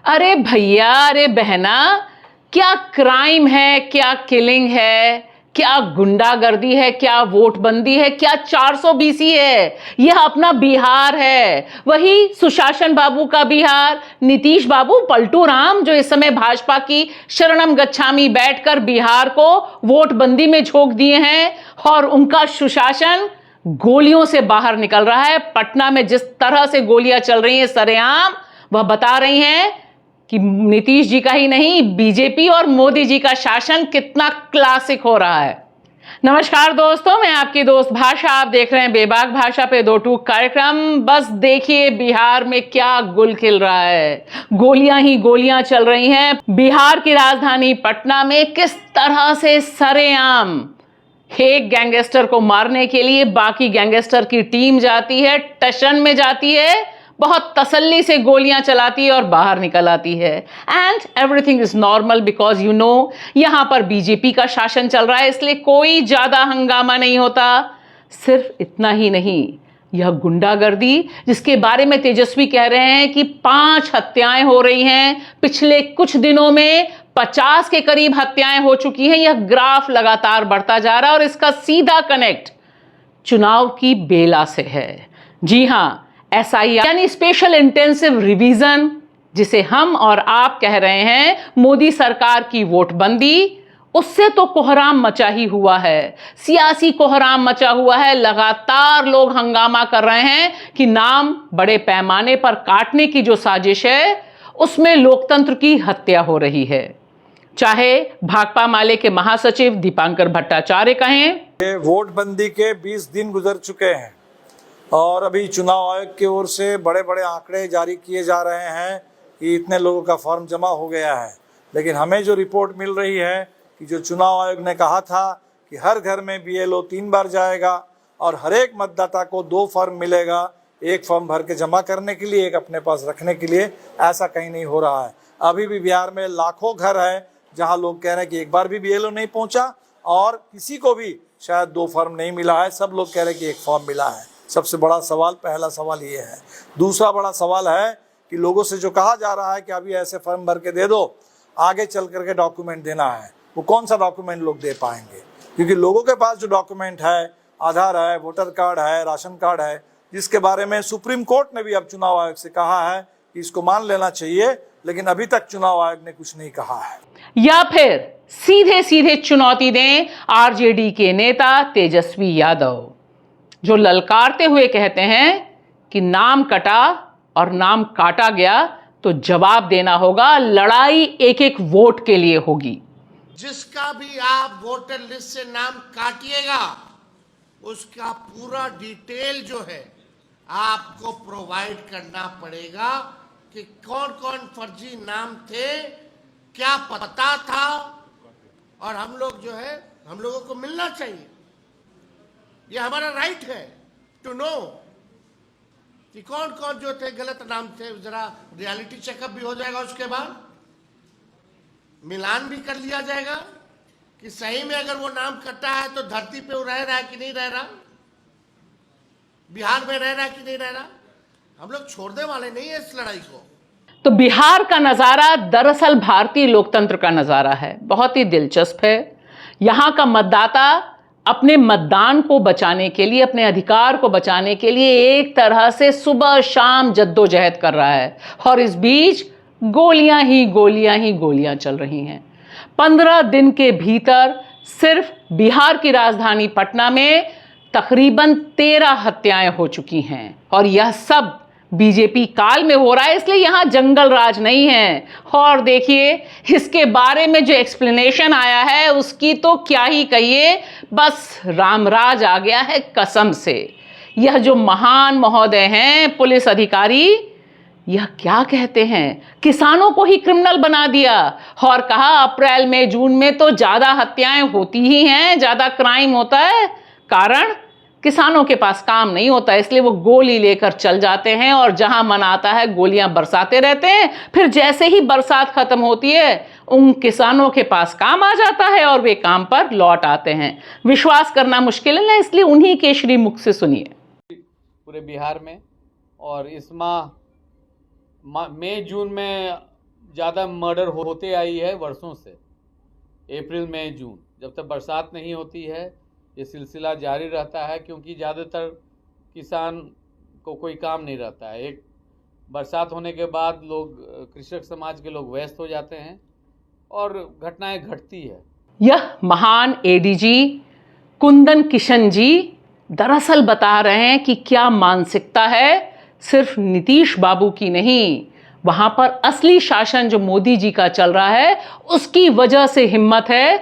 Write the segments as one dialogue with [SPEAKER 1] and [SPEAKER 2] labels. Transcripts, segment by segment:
[SPEAKER 1] अरे भैया, अरे बहना, क्या क्राइम है, क्या किलिंग है, क्या गुंडागर्दी है, क्या वोटबंदी है, क्या 420 है। यह अपना बिहार है, वही सुशासन बाबू का बिहार। नीतीश बाबू पलटू राम जो इस समय भाजपा की शरणम गच्छामी बैठकर बिहार को वोटबंदी में झोंक दिए हैं, और उनका सुशासन गोलियों से बाहर निकल रहा है। पटना में जिस तरह से गोलियां चल रही हैं सरेआम, वह बता रही हैं कि नीतीश जी का ही नहीं, बीजेपी और मोदी जी का शासन कितना क्लासिक हो रहा है। नमस्कार दोस्तों, मैं आपकी दोस्त भाषा। आप देख रहे हैं बेबाक भाषा पे दो टूक कार्यक्रम। बस देखिए बिहार में क्या गुल खिल रहा है। गोलियां ही गोलियां चल रही हैं। बिहार की राजधानी पटना में किस तरह से सरेआम एक गैंगस्टर को मारने के लिए बाकी गैंगस्टर की टीम जाती है, टशन में जाती है, बहुत तसल्ली से गोलियां चलाती है और बाहर निकल आती है। And everything is normal because you know यहां पर बीजेपी का शासन चल रहा है, इसलिए कोई ज्यादा हंगामा नहीं होता। सिर्फ इतना ही नहीं, यह गुंडागर्दी जिसके बारे में तेजस्वी कह रहे हैं कि 5 हत्याएं हो रही हैं पिछले कुछ दिनों में, 50 के करीब हत्याएं हो चुकी हैं। यह ग्राफ लगातार बढ़ता जा रहा है और इसका सीधा कनेक्ट चुनाव की बेला से है। जी हां, एसआईआर यानी स्पेशल इंटेंसिव रिवीजन, जिसे हम और आप कह रहे हैं मोदी सरकार की वोटबंदी, उससे तो कोहराम मचा ही हुआ है। सियासी कोहराम मचा हुआ है। लगातार लोग हंगामा कर रहे हैं कि नाम बड़े पैमाने पर काटने की जो साजिश है उसमें लोकतंत्र की हत्या हो रही है। चाहे भाकपा माले के महासचिव दीपांकर भट्टाचार्य कहें,
[SPEAKER 2] वोटबंदी के 20 दिन गुजर चुके हैं और अभी चुनाव आयोग की ओर से बड़े बड़े आंकड़े जारी किए जा रहे हैं कि इतने लोगों का फॉर्म जमा हो गया है। लेकिन हमें जो रिपोर्ट मिल रही है कि जो चुनाव आयोग ने कहा था कि हर घर में बीएलओ 3 बार जाएगा और हर एक मतदाता को 2 फॉर्म मिलेगा, एक फॉर्म भर के जमा करने के लिए, एक अपने पास रखने के लिए, ऐसा कहीं नहीं हो रहा है। अभी भी बिहार में लाखों घर है जहां लोग कह रहे हैं कि एक बार भी बीएलओ नहीं पहुंचा और किसी को भी शायद 2 फॉर्म नहीं मिला है। सब लोग कह रहे हैं कि एक फॉर्म मिला है। सबसे बड़ा सवाल, पहला सवाल ये है। दूसरा बड़ा सवाल है कि लोगों से जो कहा जा रहा है कि अभी ऐसे फॉर्म भर के दे दो, आगे चल करके डॉक्यूमेंट देना है, वो कौन सा डॉक्यूमेंट लोग दे पाएंगे? क्योंकि लोगों के पास जो डॉक्यूमेंट है, आधार है, वोटर कार्ड है, राशन कार्ड है, जिसके बारे में सुप्रीम कोर्ट ने भी अब चुनाव आयोग से कहा है कि इसको मान लेना चाहिए, लेकिन अभी तक चुनाव आयोग ने कुछ नहीं कहा है।
[SPEAKER 1] या फिर सीधे सीधे चुनौती दें आरजेडी के नेता तेजस्वी यादव, जो ललकारते हुए कहते हैं कि नाम कटा और नाम काटा गया तो जवाब देना होगा, लड़ाई एक एक वोट के लिए होगी।
[SPEAKER 3] जिसका भी आप वोटर लिस्ट से नाम काटिएगा उसका पूरा डिटेल जो है आपको प्रोवाइड करना पड़ेगा कि कौन कौन फर्जी नाम थे, क्या पता था, और हम लोग जो है, हम लोगों को मिलना चाहिए। ये हमारा राइट है टू नो कि कौन कौन जो थे गलत नाम थे। जरा रियलिटी चेकअप भी हो जाएगा, उसके बाद मिलान भी कर लिया जाएगा कि सही में अगर वो नाम कटा है तो धरती पे वो रह रहा है कि नहीं रह रहा, बिहार में रह रहा है कि नहीं रह रहा। हम लोग छोड़ने वाले नहीं है इस लड़ाई को।
[SPEAKER 1] तो बिहार का नजारा दरअसल भारतीय लोकतंत्र का नजारा है। बहुत ही दिलचस्प है। यहां का मतदाता अपने मतदान को बचाने के लिए, अपने अधिकार को बचाने के लिए एक तरह से सुबह शाम जद्दोजहद कर रहा है, और इस बीच गोलियां ही गोलियां चल रही हैं। 15 दिन के भीतर सिर्फ बिहार की राजधानी पटना में तकरीबन 13 हत्याएं हो चुकी हैं, और यह सब बीजेपी काल में हो रहा है, इसलिए यहां जंगल राज नहीं है। और देखिए, इसके बारे में जो एक्सप्लेनेशन आया है उसकी तो क्या ही कहिए, बस रामराज आ गया है कसम से। यह जो महान महोदय हैं पुलिस अधिकारी, यह क्या कहते हैं, किसानों को ही क्रिमिनल बना दिया और कहा अप्रैल में जून में तो ज्यादा हत्याएं होती ही हैं, ज्यादा क्राइम होता है, कारण किसानों के पास काम नहीं होता, इसलिए वो गोली लेकर चल जाते हैं और जहां मन आता है गोलियां बरसाते रहते हैं। फिर जैसे ही बरसात खत्म होती है उन किसानों के पास काम आ जाता है और वे काम पर लौट आते हैं। विश्वास करना मुश्किल है ना, इसलिए उन्हीं के श्री मुख से सुनिए।
[SPEAKER 4] पूरे बिहार में और इस माह मई जून में ज़्यादा मर्डर होते आई है वर्षों से। अप्रैल मई जून जब तक बरसात नहीं होती है ये सिलसिला जारी रहता है, क्योंकि ज़्यादातर किसान को कोई काम नहीं रहता है। एक बरसात होने के बाद लोग, कृषक समाज के लोग व्यस्त हो जाते हैं और घटनाएं घटती है।
[SPEAKER 1] यह महान एडीजी कुंदन किशन जी दरअसल बता रहे हैं कि क्या मानसिकता है सिर्फ नीतीश बाबू की नहीं, वहां पर असली शासन जो मोदी जी का चल रहा है उसकी वजह से हिम्मत है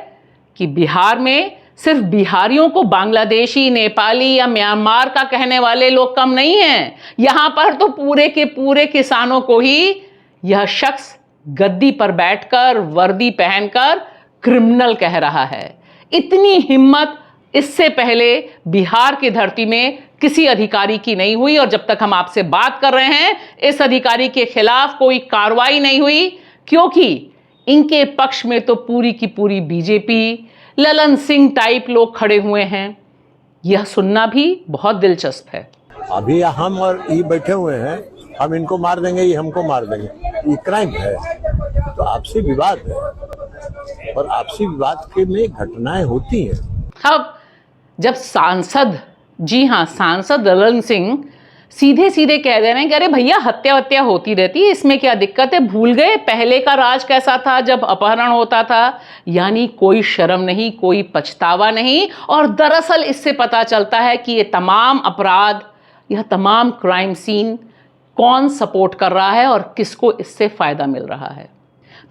[SPEAKER 1] कि बिहार में सिर्फ बिहारियों को बांग्लादेशी, नेपाली या म्यांमार का कहने वाले लोग कम नहीं हैं। यहां पर तो पूरे के पूरे किसानों को ही यह शख्स गद्दी पर बैठकर वर्दी पहनकर क्रिमिनल कह रहा है। इतनी हिम्मत इससे पहले बिहार की धरती में किसी अधिकारी की नहीं हुई, और जब तक हम आपसे बात कर रहे हैं इस अधिकारी के खिलाफ कोई कार्रवाई नहीं हुई, क्योंकि इनके पक्ष में तो पूरी की पूरी बीजेपी, ललन सिंह टाइप लोग खड़े हुए हैं। यह सुनना भी बहुत दिलचस्प है।
[SPEAKER 5] अभी हम और ये बैठे हुए हैं, हम इनको मार देंगे, ये हमको मार देंगे, ये क्राइम है। तो आपसी विवाद है और आपसी विवाद के में घटनाएं होती हैं।
[SPEAKER 1] अब जब सांसद, जी हाँ सांसद ललन सिंह सीधे सीधे कह दे रहे हैं कि अरे भैया हत्या वत्या होती रहती है, इसमें क्या दिक्कत है, भूल गए पहले का राज कैसा था जब अपहरण होता था। यानी कोई शर्म नहीं, कोई पछतावा नहीं। और दरअसल इससे पता चलता है कि ये तमाम अपराध, यह तमाम क्राइम सीन कौन सपोर्ट कर रहा है और किसको इससे फायदा मिल रहा है।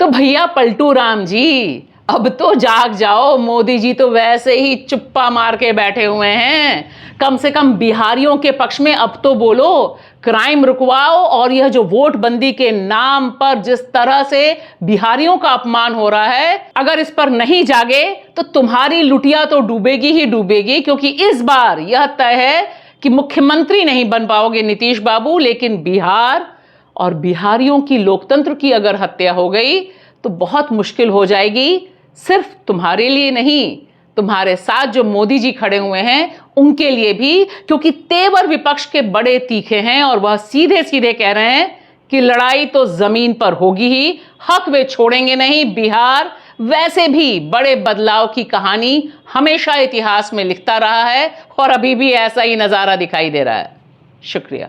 [SPEAKER 1] तो भैया पलटू राम जी अब तो जाग जाओ, मोदी जी तो वैसे ही चुप्पा मार के बैठे हुए हैं। कम से कम बिहारियों के पक्ष में अब तो बोलो, क्राइम रुकवाओ। और यह जो वोट बंदी के नाम पर जिस तरह से बिहारियों का अपमान हो रहा है, अगर इस पर नहीं जागे तो तुम्हारी लुटिया तो डूबेगी ही डूबेगी। क्योंकि इस बार यह तय है कि मुख्यमंत्री नहीं बन पाओगे नीतीश बाबू, लेकिन बिहार और बिहारियों की लोकतंत्र की अगर हत्या हो गई तो बहुत मुश्किल हो जाएगी, सिर्फ तुम्हारे लिए नहीं, तुम्हारे साथ जो मोदी जी खड़े हुए हैं उनके लिए भी। क्योंकि तेवर विपक्ष के बड़े तीखे हैं और वह सीधे सीधे कह रहे हैं कि लड़ाई तो जमीन पर होगी ही, हक वे छोड़ेंगे नहीं। बिहार वैसे भी बड़े बदलाव की कहानी हमेशा इतिहास में लिखता रहा है और अभी भी ऐसा ही नजारा दिखाई दे रहा है। शुक्रिया।